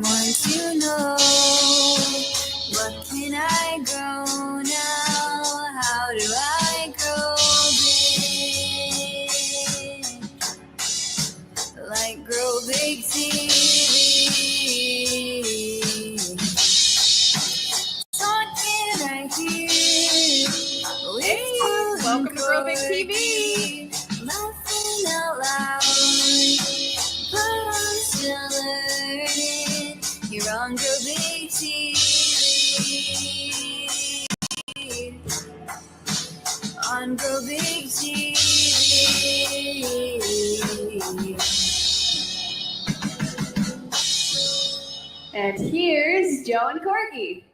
want to know, what can I grow now? How do I grow big? Like Grow Big TV. What can I hear? Welcome to Grow Big TV. Laughing out loud, but I'm still learning. You're on Grow Big TV. On Grow Big TV. And here's Joe and Corky.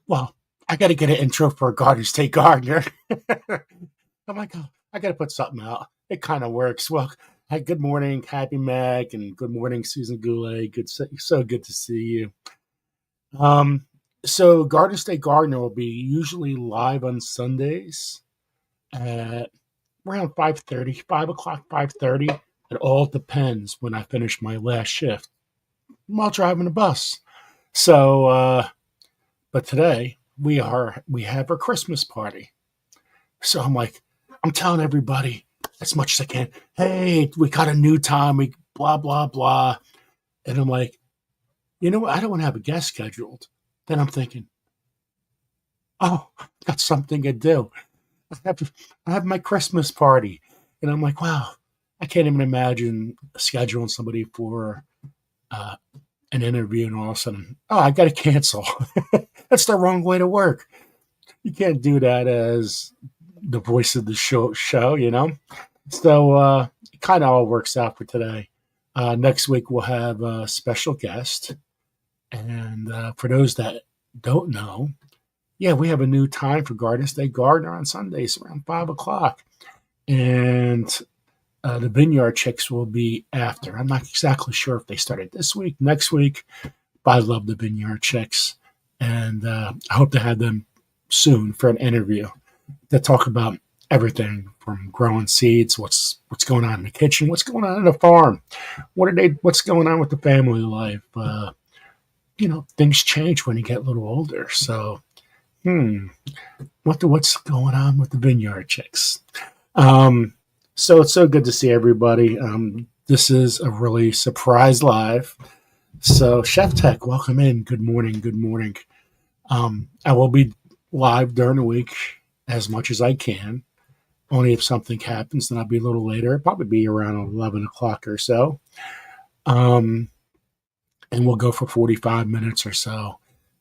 Well, I got to get an intro for Garden State Gardener. I'm like, oh, I got to put something out. It kind of works. Well, hi, good morning, Happy Mag, and good morning, Susan Goulet. So good to see you. So Garden State Gardener will be usually live on Sundays at around 5:30, 5 o'clock, 5:30. It all depends when I finish my last shift while driving the bus. So, but today we have our Christmas party. So I'm like, I'm telling everybody as much as I can, hey, we got a new time, we blah, blah, blah. And I'm like, you know what? I don't want to have a guest scheduled. Then I'm thinking, oh, I got something to do. I have my Christmas party. And I'm like, wow, I can't even imagine scheduling somebody for an interview and all of a sudden, oh, I got to cancel. That's the wrong way to work. You can't do that as the voice of the show, you know? So it kind of all works out for today. Next week, we'll have a special guest. And for those that don't know, yeah, we have a new time for Garden State Gardener on Sundays around 5 o'clock. And the Vineyard Chicks will be after. I'm not exactly sure if they started this week, next week, but I love the Vineyard Chicks. And I hope to have them soon for an interview to talk about everything from growing seeds, what's going on in the kitchen, what's going on in the farm, what's going on with the family life. Things change when you get a little older. So, what's going on with the Vineyard Chicks? So it's so good to see everybody. This is a really surprise live. So Chef Tech, welcome in. Good morning. Good morning. I will be live during the week as much as I can. Only if something happens, then I'll be a little later. It'll probably be around 11 o'clock or so. And we'll go for 45 minutes or so.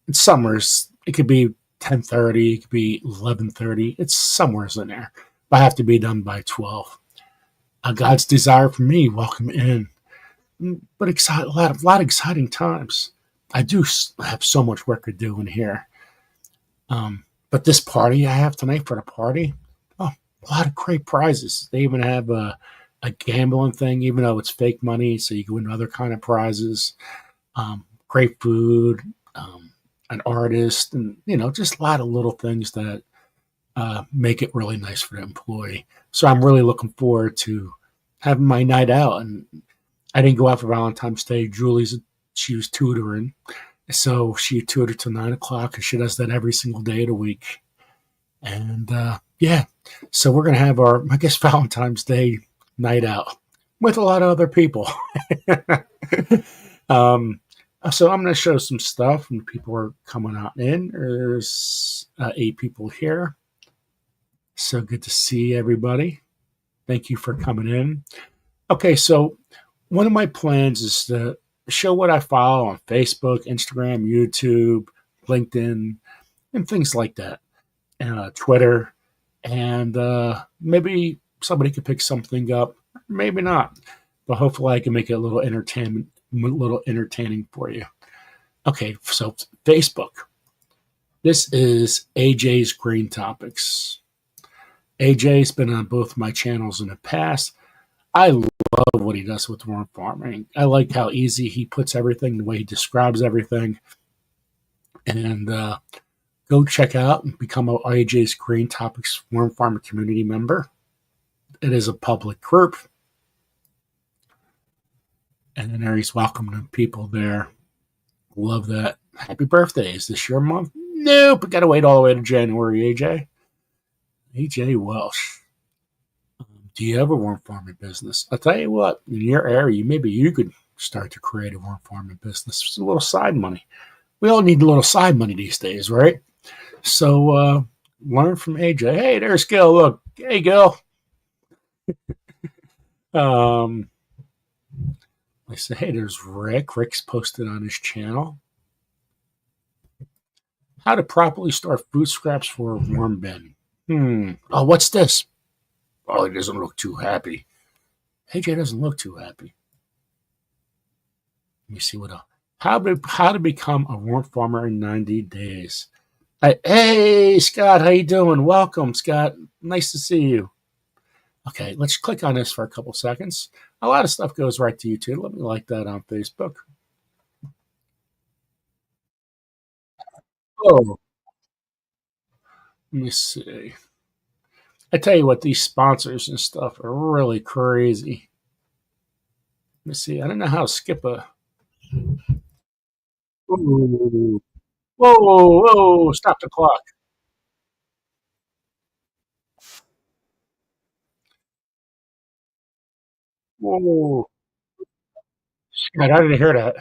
It's summers. It could be 10:30. It could be 11:30. It's somewhere in there. But I have to be done by 12. God's desire for me, welcome in. But a lot of exciting times. I do have so much work to do in here. But this party I have tonight for the party, a lot of great prizes. They even have a gambling thing, even though it's fake money, so you can win other kind of prizes. Great food, an artist, and just a lot of little things that make it really nice for the employee. So I'm really looking forward to having my night out. And I didn't go out for Valentine's Day. She was tutoring. So she tutored till 9 o'clock, and she does that every single day of the week. And so we're going to have our, I guess, Valentine's Day night out with a lot of other people. So I'm going to show some stuff, and people are coming out in. There's 8 people here. So good to see everybody. Thank you for coming in. Okay, so one of my plans is to show what I follow on Facebook, Instagram, YouTube, LinkedIn, and things like that, and Twitter. And maybe somebody could pick something up, maybe not. But hopefully I can make it a little entertaining for you. Okay, so Facebook. This is AJ's Green Topics. AJ's been on both my channels in the past. I love what he does with worm farming. I like how easy he puts everything, the way he describes everything. And go check out and become a AJ's Green Topics Worm Farmer community member. It is a public group. And then there he's welcoming people there. Love that. Happy birthday. Is this your month? Nope. Got to wait all the way to January, AJ. AJ Welsh. Do you have a worm farming business? I'll tell you what, in your area, maybe you could start to create a worm farming business. It's a little side money. We all need a little side money these days, right? So learn from AJ. Hey, there's Gil. Look. Hey, Gil. I say, hey, there's Rick. Rick's posted on his channel. How to properly store food scraps for a worm bin. Oh, what's this? Oh, he doesn't look too happy. AJ doesn't look too happy. Let me see what else. How to become a worm farmer in 90 days. Hey, Scott, how you doing? Welcome, Scott. Nice to see you. Okay, let's click on this for a couple seconds. A lot of stuff goes right to YouTube. Let me like that on Facebook. Oh, let me see. I tell you what, these sponsors and stuff are really crazy. Let me see. I don't know how to skip a. Ooh. Whoa, whoa, stop the clock. Whoa. Scott, I didn't hear that.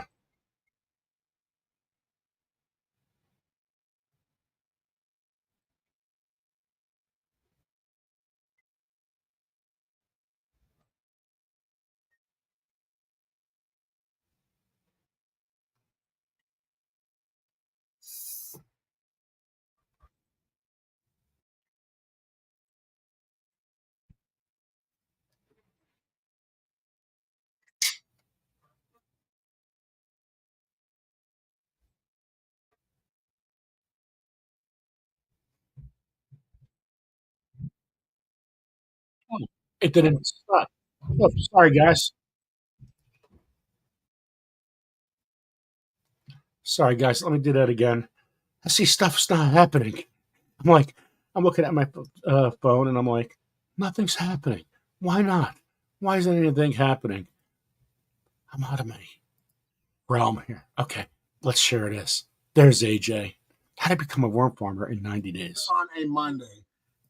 It didn't stop. Oh, sorry, guys. Sorry, guys. Let me do that again. I see stuff's not happening. I'm like, I'm looking at my phone and I'm like, nothing's happening. Why not? Why isn't anything happening? I'm out of my realm here. Okay, let's share this. There's AJ. How to become a worm farmer in 90 days. On a Monday,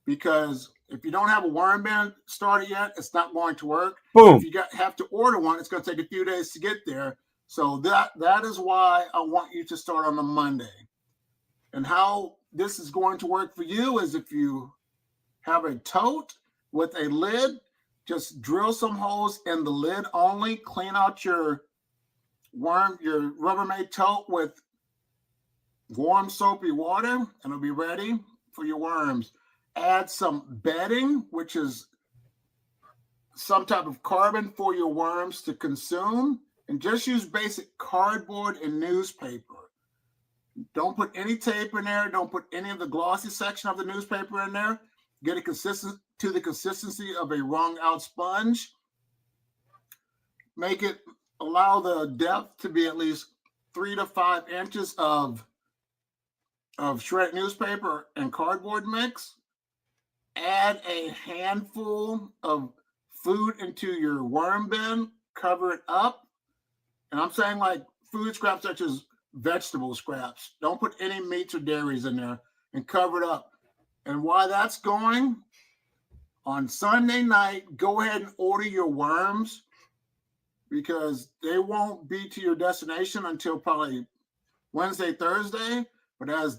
because if you don't have a worm bin started yet, it's not going to work. Boom. If you have to order one, it's going to take a few days to get there. So that is why I want you to start on a Monday. And how this is going to work for you is if you have a tote with a lid, just drill some holes in the lid only, clean out your Rubbermaid tote with warm soapy water, and it'll be ready for your worms. Add some bedding, which is some type of carbon for your worms to consume, and just use basic cardboard and newspaper. Don't put any tape in there. Don't put any of the glossy section of the newspaper in there. Get it consistent to the consistency of a wrung out sponge. Make it, allow the depth to be at least 3 to 5 inches of shredded newspaper and cardboard mix. Add a handful of food into your worm bin, cover it up. And I'm saying like food scraps such as vegetable scraps. Don't put any meats or dairies in there, and cover it up. And while that's going, on Sunday night, go ahead and order your worms, because they won't be to your destination until probably Wednesday, Thursday. But as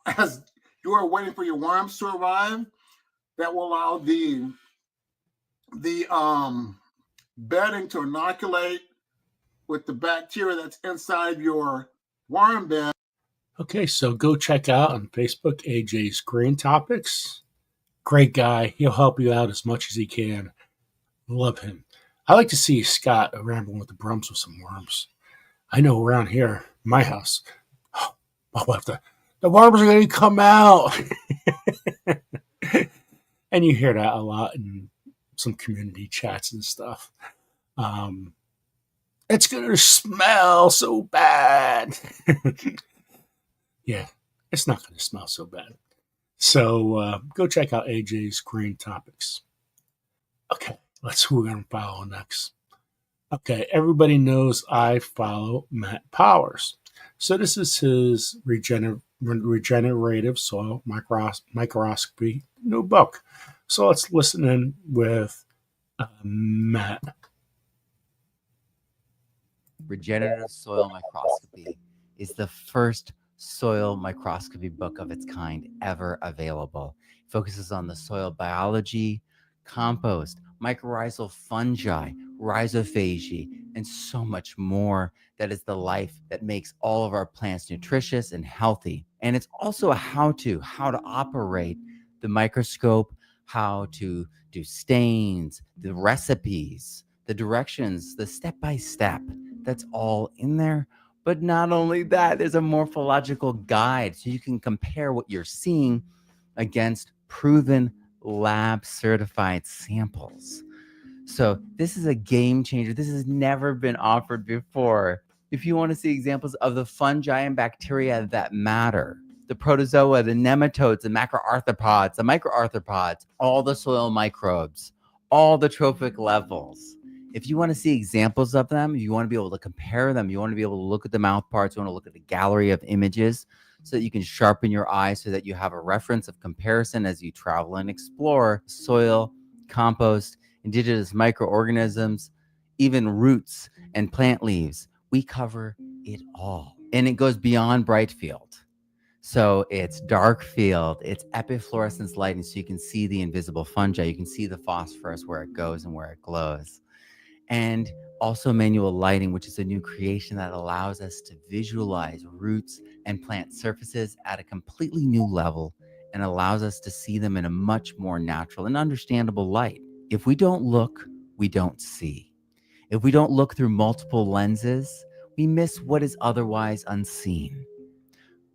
as you are waiting for your worms to arrive, that will allow the bedding to inoculate with the bacteria that's inside your worm bin. Okay, so go check out on Facebook AJ's Green Topics. Great guy. He'll help you out as much as he can. Love him. I like to see Scott rambling with the Brums with some worms. I know around here, my house, my wife, the worms are going to come out. And you hear that a lot in some community chats and stuff. It's going to smell so bad. Yeah, it's not going to smell so bad. So go check out AJ's Green Topics. Okay, let's who we're going to follow next. Okay, everybody knows I follow Matt Powers. So this is his regenerative soil microscopy new book. So let's listen in with Matt. Regenerative Soil Microscopy is the first soil microscopy book of its kind ever available. It focuses on the soil biology, compost, mycorrhizal fungi, rhizophagy, and so much more. That is the life that makes all of our plants nutritious and healthy. And it's also a how to operate the microscope, how to do stains, the recipes, the directions, the step by step. That's all in there. But not only that, there's a morphological guide so you can compare what you're seeing against proven lab certified samples. So this is a game changer. This has never been offered before. If you want to see examples of the fungi and bacteria that matter, the protozoa, the nematodes, the macroarthropods, the microarthropods, all the soil microbes, all the trophic levels. If you want to see examples of them, you want to be able to compare them, you want to be able to look at the mouth parts, you want to look at the gallery of images so that you can sharpen your eyes so that you have a reference of comparison as you travel and explore soil, compost, indigenous microorganisms, even roots and plant leaves. We cover it all. And it goes beyond bright field. So it's dark field, it's epifluorescence lighting, so you can see the invisible fungi, you can see the phosphorus where it goes and where it glows. And also manual lighting, which is a new creation that allows us to visualize roots and plant surfaces at a completely new level and allows us to see them in a much more natural and understandable light. If we don't look, we don't see. If we don't look through multiple lenses, we miss what is otherwise unseen.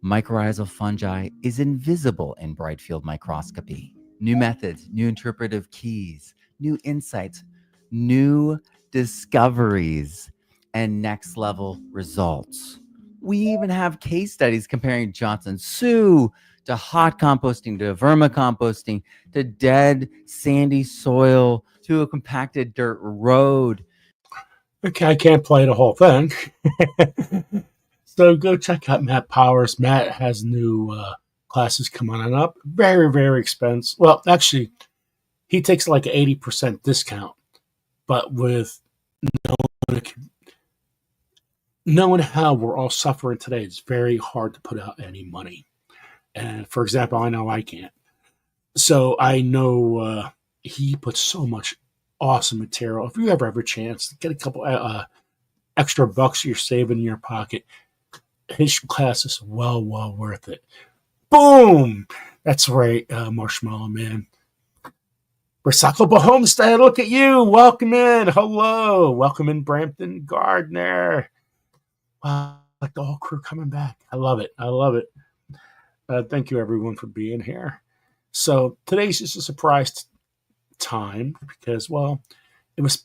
Mycorrhizal fungi is invisible in bright field microscopy. New methods, new interpretive keys, new insights, new discoveries, and next level results. We even have case studies comparing Johnson Sioux to hot composting, to vermicomposting, to dead sandy soil, to a compacted dirt road. Okay, I can't play the whole thing. So go check out Matt Powers. Matt has new classes coming on up. Very, very expensive. Well, actually, he takes like an 80% discount. But with knowing how we're all suffering today, it's very hard to put out any money. And for example, I know I can't. So I know he puts so much awesome material. If you ever have a chance, get a couple extra bucks you're saving in your pocket. His class is well worth it. Boom! That's right, Marshmallow Man. Recyclable Homestead, look at you. Welcome in. Hello. Welcome in, Brampton Gardner. Wow, like the whole crew coming back. I love it. Thank you, everyone, for being here. So today's just a surprise time because, well,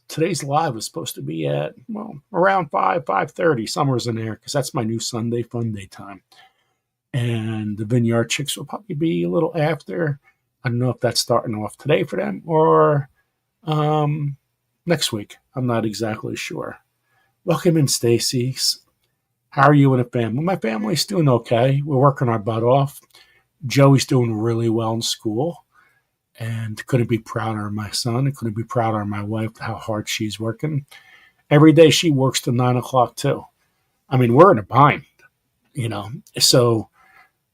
today's live was supposed to be at, well, around 5:30, somewhere's in there, because that's my new Sunday fun day time. And the Vineyard Chicks will probably be a little after. I don't know if that's starting off today for them or next week. I'm not exactly sure. Welcome in, Stacy. How are you and the family? My family's doing okay. We're working our butt off. Joey's doing really well in school. And couldn't be prouder of my son. And couldn't be prouder of my wife, how hard she's working. Every day she works till 9 o'clock too. I mean, we're in a bind, So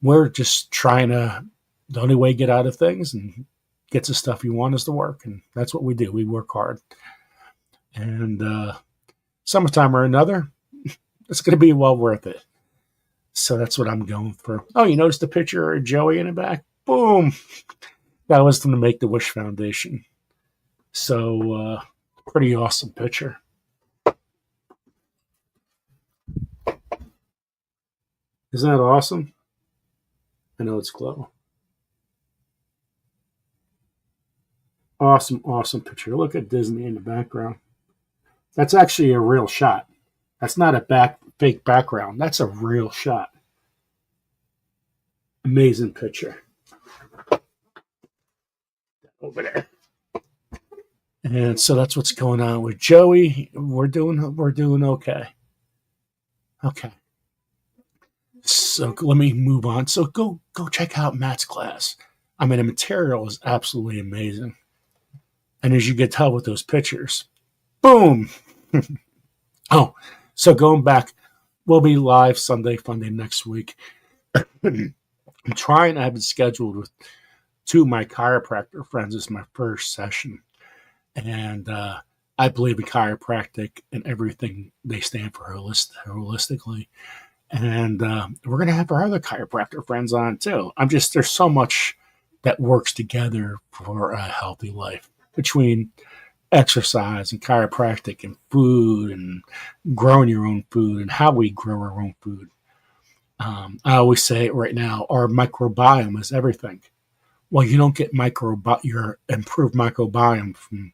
we're just trying to, the only way to get out of things and get the stuff you want is to work. And that's what we do. We work hard. And sometime or another, it's going to be well worth it. So that's what I'm going for. Oh, you noticed the picture of Joey in the back? Boom. That was from the Make-A-Wish Foundation. So, pretty awesome picture. Isn't that awesome? I know it's glow. Awesome picture. Look at Disney in the background. That's actually a real shot. That's not a fake background. That's a real shot. Amazing picture. Over there. And so that's what's going on with Joey. We're doing okay. Okay. So let me move on. So go check out Matt's class. I mean, the material is absolutely amazing. And as you can tell with those pictures, boom. Oh, so going back, we'll be live Sunday, Funday next week. I'm trying to have it scheduled with two of my chiropractor friends. It's my first session. And I believe in chiropractic and everything they stand for holistically. And we're going to have our other chiropractor friends on too. There's so much that works together for a healthy life between exercise and chiropractic and food and growing your own food and how we grow our own food. I always say it right now, our microbiome is everything. Well, you don't get your improved microbiome from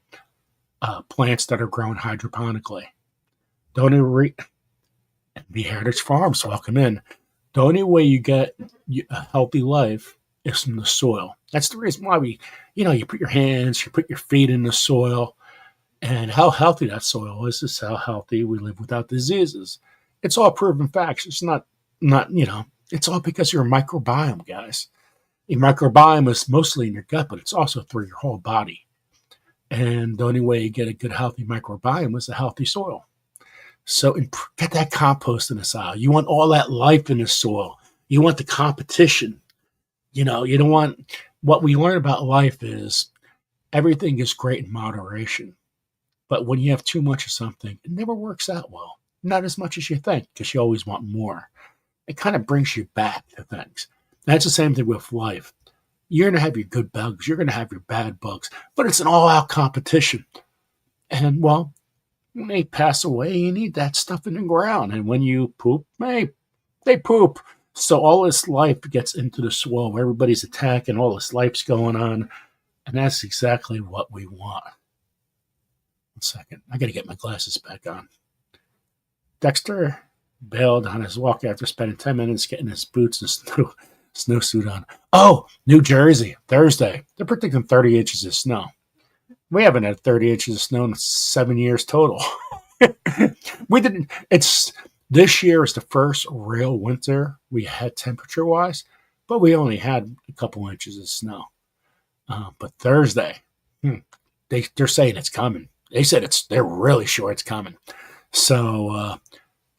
plants that are grown hydroponically. The Heritage Farms, welcome in. The only way you get a healthy life is from the soil. That's the reason why you put your hands, you put your feet in the soil, and how healthy that soil is how healthy we live without diseases. It's all proven facts. It's not, it's all because of your microbiome, guys. Your microbiome is mostly in your gut, but it's also through your whole body. And the only way you get a good, healthy microbiome is a healthy soil. So get that compost in the soil. You want all that life in the soil. You want the competition. You don't want, what we learn about life is everything is great in moderation. But when you have too much of something, it never works out well. Not as much as you think, because you always want more. It kind of brings you back to things. That's the same thing with life. You're going to have your good bugs. You're going to have your bad bugs. But it's an all-out competition. And, well, when they pass away, you need that stuff in the ground. And when you poop, they poop. So all this life gets into the soil where everybody's attacking, all this life's going on. And that's exactly what we want. 1 second. I got to get my glasses back on. Dexter bailed on his walk after spending 10 minutes getting his boots and snowsuit on. Oh, New Jersey, Thursday. They're predicting 30 inches of snow. We haven't had 30 inches of snow in 7 years total. This year is the first real winter we had temperature-wise, but we only had a couple inches of snow. But Thursday, they're saying it's coming. They said they're really sure it's coming. So,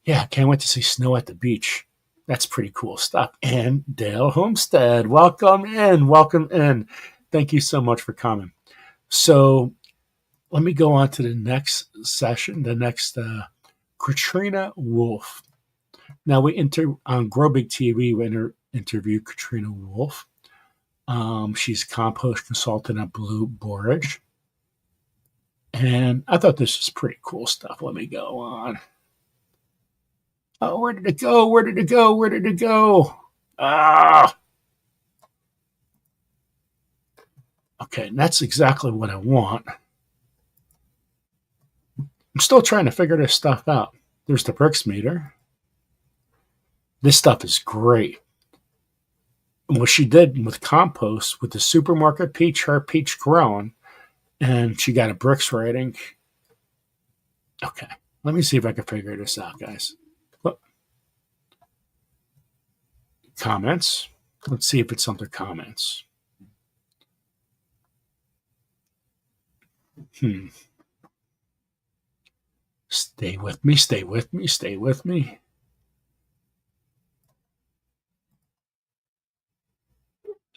can't wait to see snow at the beach. That's pretty cool stuff. And Dale Homestead, welcome in. Thank you so much for coming. So let me go on to the next session, Katrina Wolf. Now on Grow Big TV, we interviewed Katrina Wolf. She's a compost consultant at Blue Borage. And I thought this was pretty cool stuff. Let me go on. Oh, where did it go? Okay, and that's exactly what I want. I'm still trying to figure this stuff out. There's the Brix meter. This stuff is great. And what she did with compost, with the supermarket peach, her peach grown, and she got a Brix rating. Okay, let me see if I can figure this out, guys. Look. Comments. Let's see if it's under comments. Stay with me.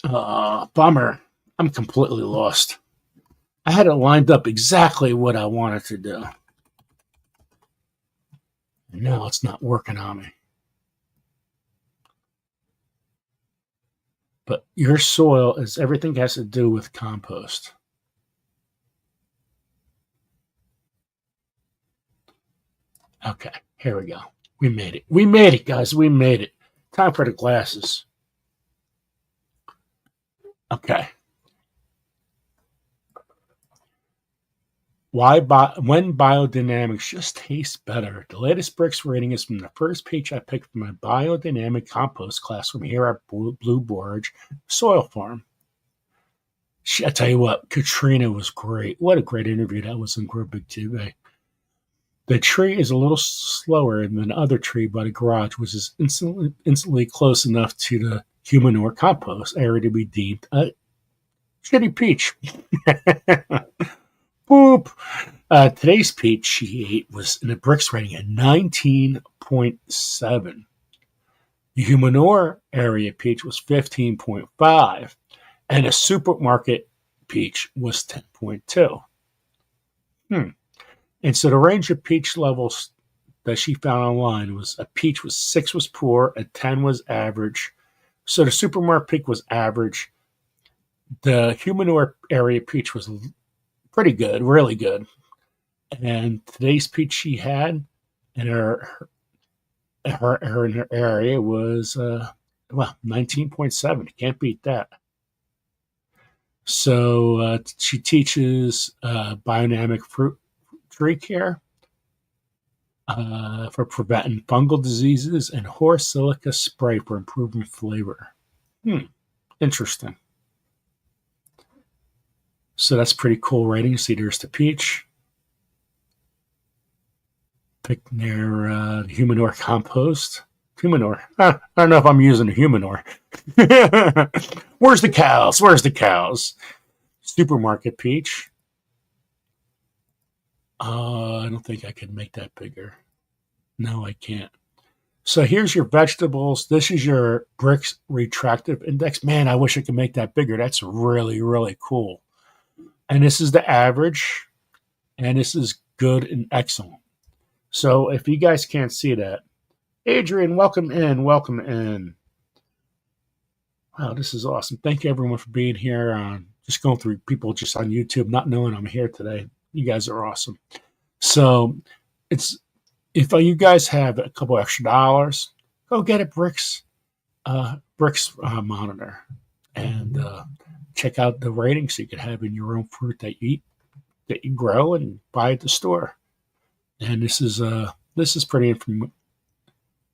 Bummer. I'm completely lost. I had it lined up exactly what I wanted to do. And now it's not working on me. But your soil is everything has to do with compost. Okay, here we go. We made it, guys. We made it. Time for the glasses. Okay. When biodynamics just tastes better. The latest Brix rating is from the first page I picked from my biodynamic compost class from here at Blue Borage Soil Farm. I tell you what, Katrina was great. What a great interview that was on Grow Big TV. The tree is a little slower than the other tree by the garage, which is instantly close enough to the humanure compost area to be deemed a shitty peach. Boop. Today's peach she ate was in the Brix rating at 19.7. The humanure area peach was 15.5. And a supermarket peach was 10.2. And so the range of peach levels that she found online was a peach was 6 was poor, a 10 was average. So the supermarket peach was average. The humanure area peach was pretty good, really good. And today's peach she had in her area was 19.7. Can't beat that. So she teaches biodynamic fruit tree care for preventing fungal diseases and horse silica spray for improving flavor. Interesting. So that's pretty cool writing. See, there's the peach. Pick their humanure compost. Humanure. I don't know if I'm using a humanure. Where's the cows? Where's the cows? Supermarket peach. I don't think I can make that bigger. No, I can't. So here's your vegetables. This is your Brix retractive index. Man, I wish I could make that bigger. That's really, really cool. And this is the average. And this is good and excellent. So if you guys can't see that, Adrian, welcome in. Welcome in. Wow, this is awesome. Thank you, everyone, for being here. Just going through people just on YouTube, not knowing I'm here today. You guys are awesome. So if you guys have a couple extra dollars, go get a Brix monitor and check out the ratings you can have in your own fruit that you eat, that you grow and buy at the store. And this is pretty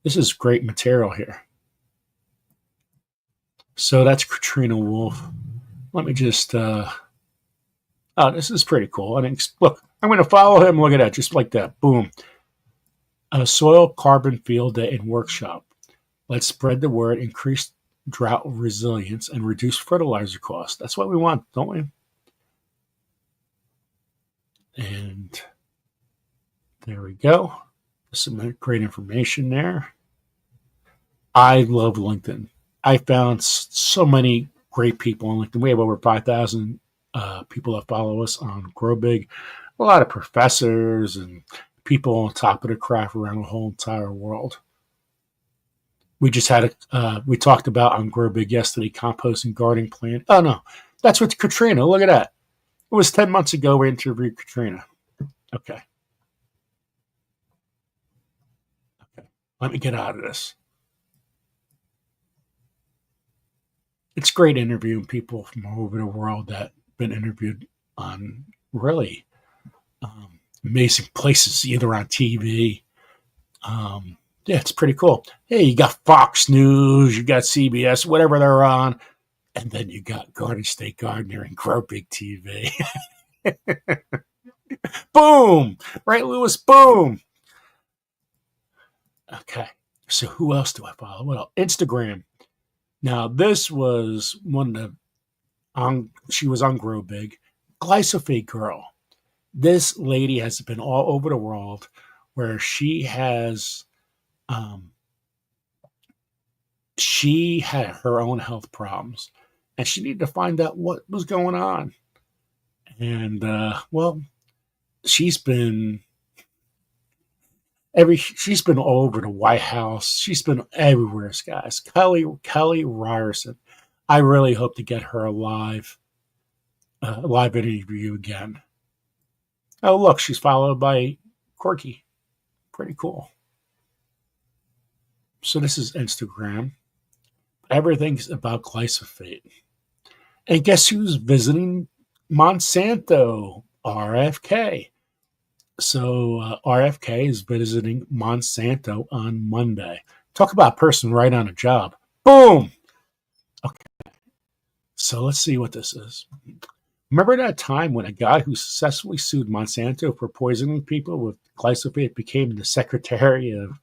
this is great material here. So that's Katrina Wolf. Let me just this is pretty cool. Look, I'm going to follow him. Look at that, just like that. Boom. A soil carbon field day and workshop. Let's spread the word, increase drought resilience, and reduce fertilizer costs. That's what we want, don't we? And there we go. Some great information there. I love LinkedIn. I found so many great people on LinkedIn. We have over 5,000 people that follow us on Grow Big. A lot of professors and people on top of the craft around the whole entire world. We just had we talked about on Grow Big yesterday, composting gardening plan. Oh no, that's with Katrina. Look at that. It was 10 months ago we interviewed Katrina. Okay. Let me get out of this. It's great interviewing people from all over the world that have been interviewed on really amazing places, either on TV. Yeah, it's pretty cool. Hey, you got Fox News, you got CBS, whatever they're on, and then you got Garden State Gardener and Grow Big TV. Boom! Right, Lewis? Boom! Okay, so who else do I follow? Well, Instagram. Now, this was one of she was on Grow Big. Glyphosate Girl. This lady has been all over the world where she has, she had her own health problems and she needed to find out what was going on. And, well, she's been all over the White House. She's been everywhere, guys. Kelly Ryerson. I really hope to get her a live interview again. Oh, look, she's followed by Corky. Pretty cool. So this is Instagram. Everything's about glyphosate. And guess who's visiting Monsanto? RFK. So RFK is visiting Monsanto on Monday. Talk about a person right on a job. Boom. Okay. So let's see what this is. Remember that time when a guy who successfully sued Monsanto for poisoning people with glyphosate became the secretary of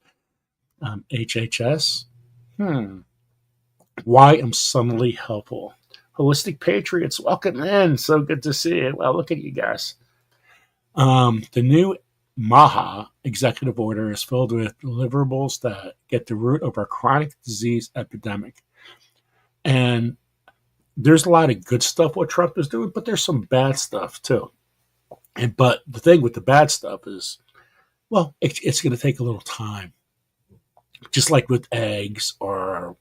HHS? Why I'm suddenly helpful. Holistic Patriots, welcome in. So good to see you. Well, look at you guys. The new MAHA executive order is filled with deliverables that get the root of our chronic disease epidemic. And there's a lot of good stuff what Trump is doing, but there's some bad stuff too. But the thing with the bad stuff is, well, it's going to take a little time. Just like with eggs, or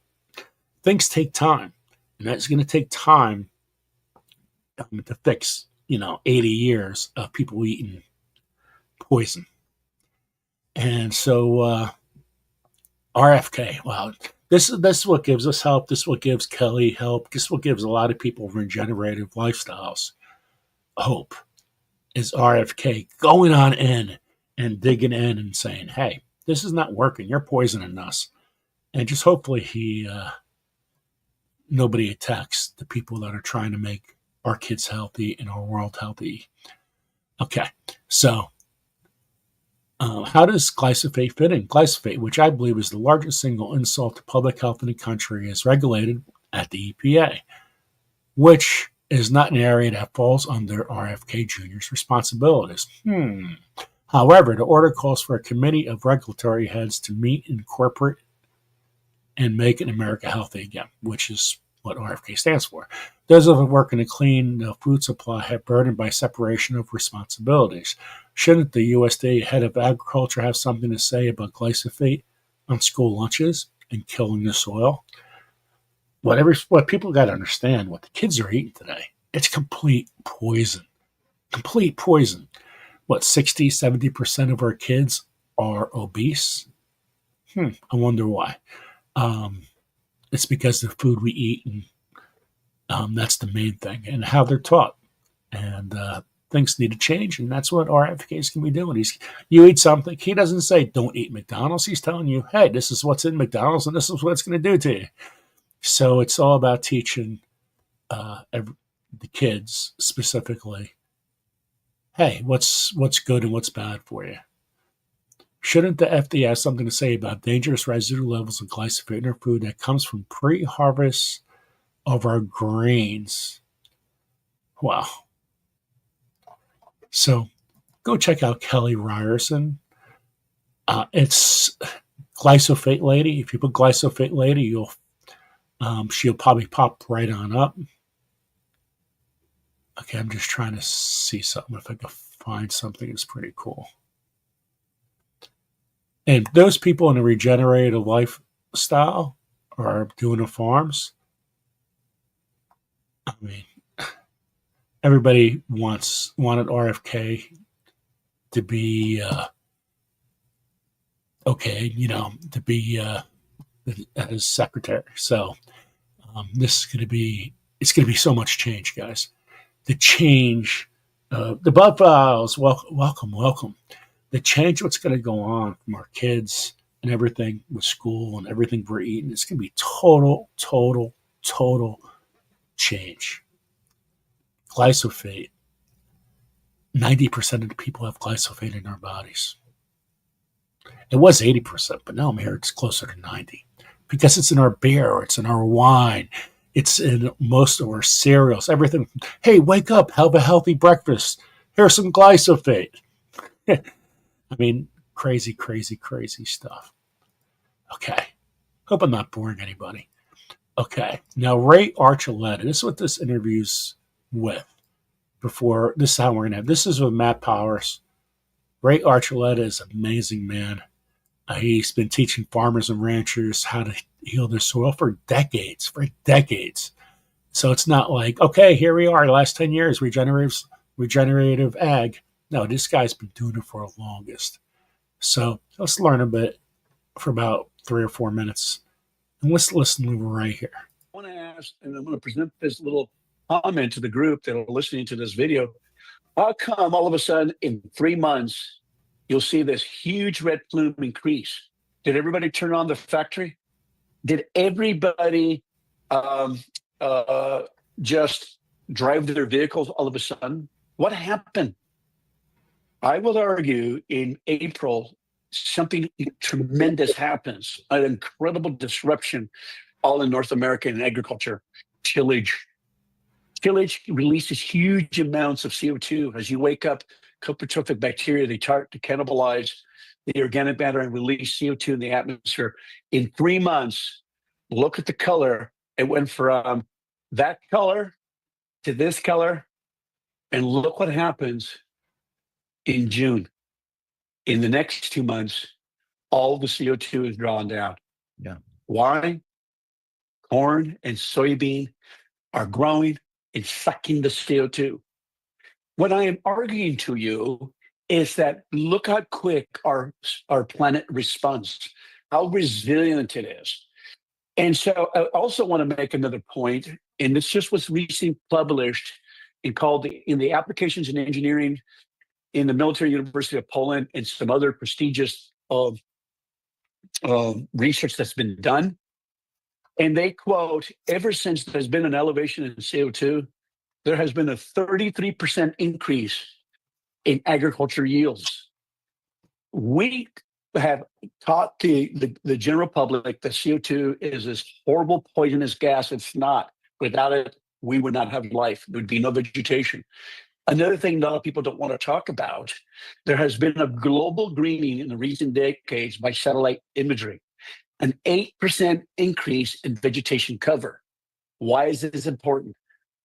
things take time. And that's going to take time to fix, 80 years of people eating poison. And so RFK, wow, this is what gives us help. This is what gives Kelly help. This is what gives a lot of people regenerative lifestyles hope, is RFK going on in and digging in and saying, hey, this is not working. You're poisoning us. And just hopefully nobody attacks the people that are trying to make our kids healthy and our world healthy. Okay, so how does glyphosate fit in? Glyphosate, which I believe is the largest single insult to public health in the country, is regulated at the EPA, which is not an area that falls under RFK Jr.'s responsibilities. However, the order calls for a committee of regulatory heads to meet in corporate and make America healthy again, which is what RFK stands for. Those of us working to clean the food supply have burdened by separation of responsibilities. Shouldn't the USDA head of agriculture have something to say about glyphosate on school lunches and killing the soil? What people got to understand, what the kids are eating today, it's complete poison. Complete poison. What, 60, 70% of our kids are obese? I wonder why. It's because of the food we eat, and that's the main thing, and how they're taught. And things need to change, and that's what RFK is going to be doing. You eat something, he doesn't say, don't eat McDonald's. He's telling you, hey, this is what's in McDonald's, and this is what it's going to do to you. So it's all about teaching the kids specifically, hey, what's good and what's bad for you. Shouldn't the FDA have something to say about dangerous residual levels of glyphosate in our food that comes from pre-harvest of our grains? Wow. So go check out Kelly Ryerson. It's Glyphosate Lady. If you put Glyphosate Lady, she'll probably pop right on up. Okay, I'm just trying to see something. If I can find something that's pretty cool. And those people in a regenerative lifestyle are doing the farms. I mean, everybody wanted RFK to be okay, to be as secretary. So this is going to be so much change, guys. The change, the Bud Files, welcome. The change what's going to go on from our kids and everything with school and everything we're eating, it's going to be total change. Glyphosate. 90% of the people have glyphosate in their bodies. It was 80%, but now I'm here it's closer to 90. Because it's in our beer, it's in our wine, it's in most of our cereals, everything. Hey, wake up, have a healthy breakfast. Here's some glyphosate. I mean, crazy stuff. Okay. Hope I'm not boring anybody. Okay. Now, Ray Archuleta, this is what this interview's with. Before, this is how we're going to have. This is with Matt Powers. Ray Archuleta is an amazing man. He's been teaching farmers and ranchers how to heal their soil for decades. So it's not like, okay, here we are, last 10 years, regenerative ag. No, this guy's been doing it for the longest. So let's learn a bit for about 3 or 4 minutes. And let's listen right here. I want to ask, and I'm going to present this little comment to the group that are listening to this video. How come all of a sudden in 3 months, you'll see this huge red plume increase? Did everybody turn on the factory? Did everybody just drive their vehicles all of a sudden? What happened? I will argue in April, something tremendous happens, an incredible disruption all in North America in agriculture. Tillage. Tillage releases huge amounts of CO2. As you wake up, coprotrophic bacteria, they start to cannibalize the organic matter and release CO2 in the atmosphere. In 3 months, look at the color. It went from that color to this color. And look what happens in June. In the next 2 months, all the CO2 is drawn down. Yeah. Why? Corn and soybean are growing and sucking the CO2. What I am arguing to you is that look how quick our planet responds, how resilient it is. And so I also want to make another point, and this just was recently published and called in the Applications in Engineering in the Military University of Poland and some other prestigious research that's been done. And they quote, ever since there's been an elevation in CO2, there has been a 33% increase in agriculture yields. We have taught the general public that CO2 is this horrible poisonous gas. It's not. Without it, we would not have life. There would be no vegetation. Another thing that a lot of people don't want to talk about, there has been a global greening in the recent decades by satellite imagery, an 8% increase in vegetation cover. Why is this important?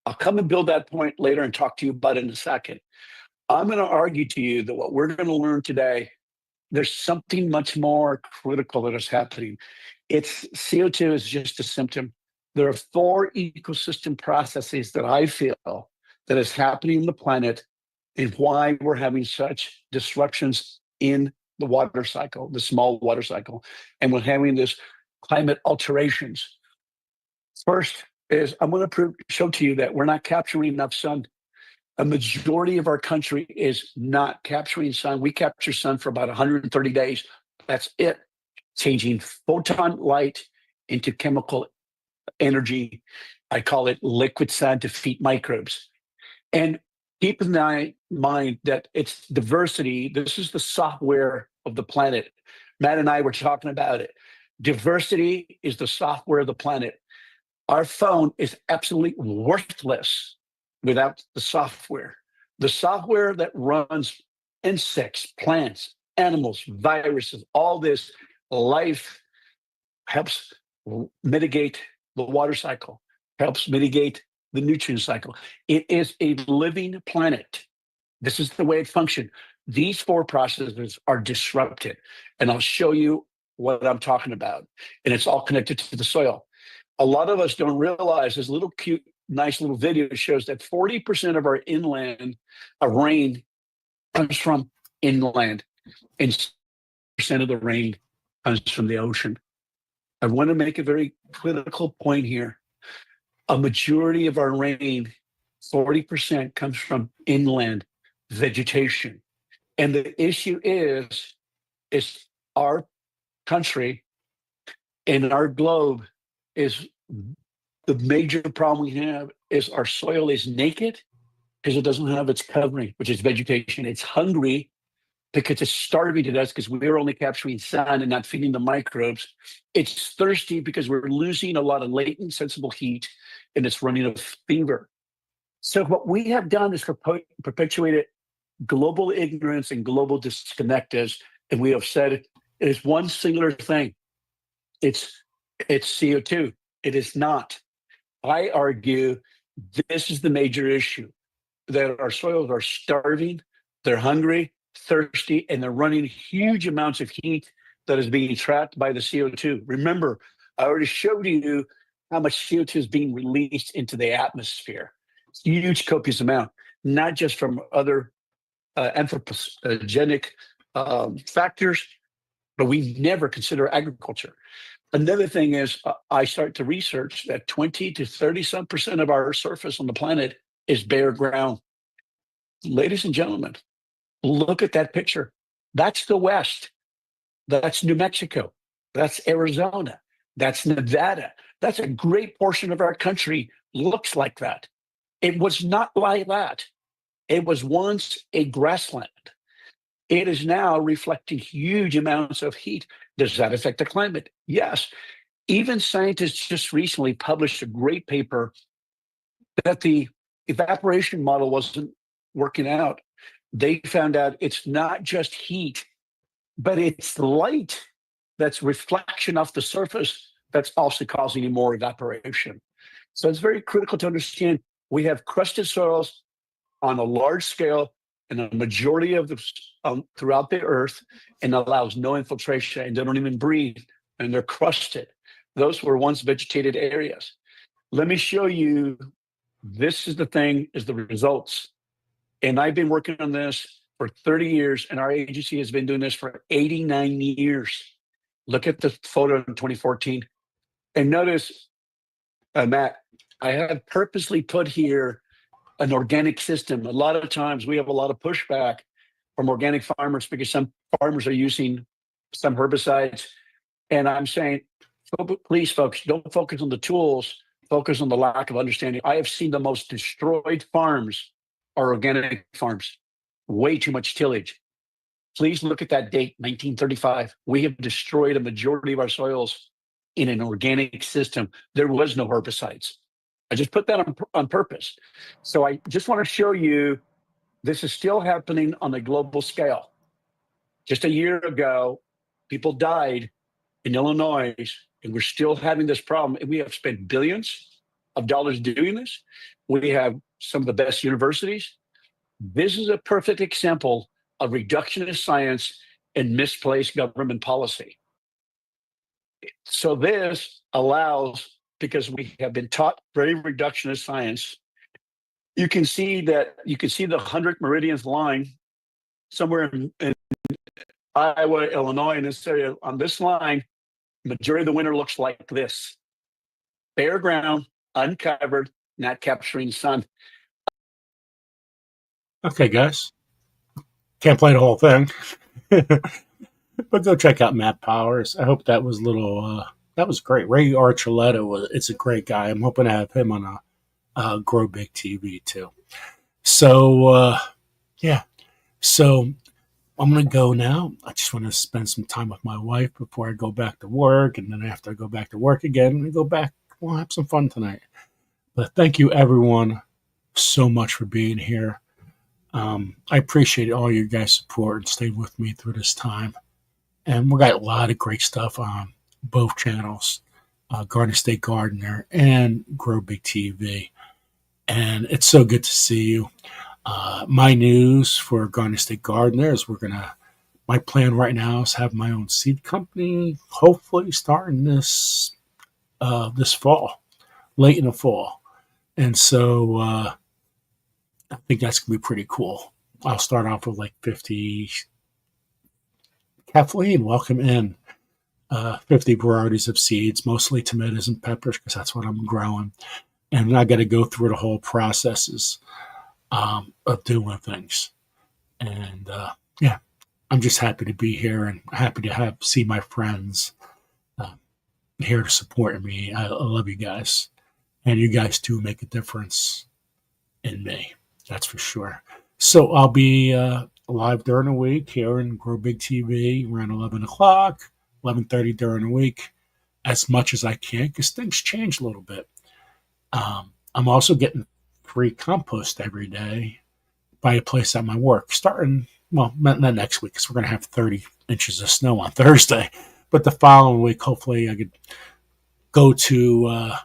I'll come and build that point later and talk to you about it in a second. I'm going to argue to you that what we're going to learn today, there's something much more critical that is happening. It's CO2 is just a symptom. There are 4 ecosystem processes that I feel that is happening in the planet and why we're having such disruptions in the water cycle, the small water cycle, and we're having this climate alterations. First is I'm going to show to you that we're not capturing enough sun. A majority of our country is not capturing sun. We capture sun for about 130 days. That's it. Changing photon light into chemical energy. I call it liquid sun to feed microbes. And keep in mind that it's diversity. This is the software of the planet. Matt and I were talking about it. Diversity is the software of the planet. Our phone is absolutely worthless without the software. The software that runs insects, plants, animals, viruses, all this life helps mitigate the water cycle, helps mitigate the nutrient cycle. It is a living planet. This is the way it functions. These 4 processes are disrupted, and I'll show you what I'm talking about. And it's all connected to the soil. A lot of us don't realize this little cute, nice little video shows that 40% of our inland rain comes from inland, and 6% of the rain comes from the ocean. I want to make a very critical point here. A majority of our rain, 40%, comes from inland vegetation. And the issue is our country and our globe is the major problem we have is our soil is naked because it doesn't have its covering, which is vegetation. It's hungry because it's starving to death because we're only capturing sun and not feeding the microbes. It's thirsty because we're losing a lot of latent sensible heat and it's running a fever. So what we have done is perpetuated global ignorance and global disconnectedness, and we have said it is one singular thing. It's CO2. It is not. I argue this is the major issue, that our soils are starving, they're hungry, thirsty, and they're running huge amounts of heat that is being trapped by the CO2. Remember, I already showed you how much CO2 is being released into the atmosphere. Huge copious amount, not just from other anthropogenic factors, but we never consider agriculture. Another thing is I start to research that 20 to 30% of our surface on the planet is bare ground. Ladies and gentlemen, look at that picture. That's the West. That's New Mexico. That's Arizona. That's Nevada. That's a great portion of our country looks like that. It was not like that. It was once a grassland. It is now reflecting huge amounts of heat. Does that affect the climate? Yes. Even scientists just recently published a great paper that the evaporation model wasn't working out. They found out it's not just heat, but it's light that's reflection off the surface that's also causing more evaporation. So it's very critical to understand we have crusted soils on a large scale in a majority of the throughout the earth, and allows no infiltration, and they don't even breathe, and they're crusted. Those were once vegetated areas. Let me show you. This is the thing, is the results. And I've been working on this for 30 years, and our agency has been doing this for 89 years. Look at the photo in 2014. And notice, Matt, I have purposely put here an organic system. A lot of times we have a lot of pushback from organic farmers because some farmers are using some herbicides. And I'm saying, please, folks, don't focus on the tools, focus on the lack of understanding. I have seen the most destroyed farms are organic farms, way too much tillage. Please look at that date, 1935. We have destroyed a majority of our soils in an organic system. There was no herbicides. I just put that on purpose. So I just want to show you this is still happening on a global scale. Just a year ago, people died in Illinois, and we're still having this problem. And we have spent billions of dollars doing this. We have some of the best universities. This is a perfect example of reductionist science and misplaced government policy. So this allows, because we have been taught very reductionist science, you can see the 100th meridians line somewhere in Iowa, Illinois, in this area. On this line, majority of the winter looks like this: bare ground, uncovered, not capturing sun. Okay, guys. Can't play the whole thing. But go check out Matt Powers. I hope that was that was great. Ray Archuleta it's a great guy. I'm hoping to have him on a Grow Big TV too. So yeah. So I'm gonna go now. I just want to spend some time with my wife before I go back to work, and then after I go back to work again, we go back. We'll have some fun tonight. But thank you everyone so much for being here. I appreciate all your guys' support and stayed with me through this time. And we got a lot of great stuff on both channels, Garden State Gardener and Grow Big TV. And it's so good to see you. My news for Garden State Gardener is my plan right now is have my own seed company, hopefully starting this fall, late in the fall. And so I think that's going to be pretty cool. I'll start off with like 50. Kathleen, welcome in. 50 varieties of seeds, mostly tomatoes and peppers, because that's what I'm growing. And I got to go through the whole processes of doing things. And yeah, I'm just happy to be here and happy to see my friends here to support me. I love you guys. And you guys too make a difference in me. That's for sure. So I'll be live during the week here in Grow Big TV around 11 o'clock, 11:30 during the week, as much as I can, because things change a little bit. I'm also getting free compost every day by a place at my work, starting, well, not next week, because we're going to have 30 inches of snow on Thursday. But the following week, hopefully I could go to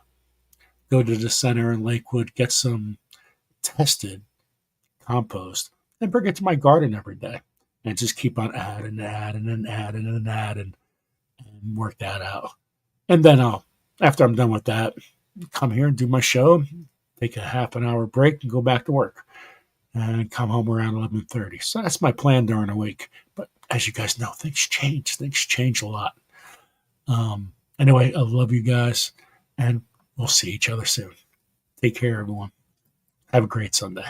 the center in Lakewood, get some tested compost, and bring it to my garden every day, and just keep on adding and work that out. And then after I'm done with that, come here and do my show, take a half an hour break, and go back to work, and come home around 11:30. So that's my plan during the week. But as you guys know, things change. Things change a lot. Anyway, I love you guys, and we'll see each other soon. Take care, everyone. Have a great Sunday.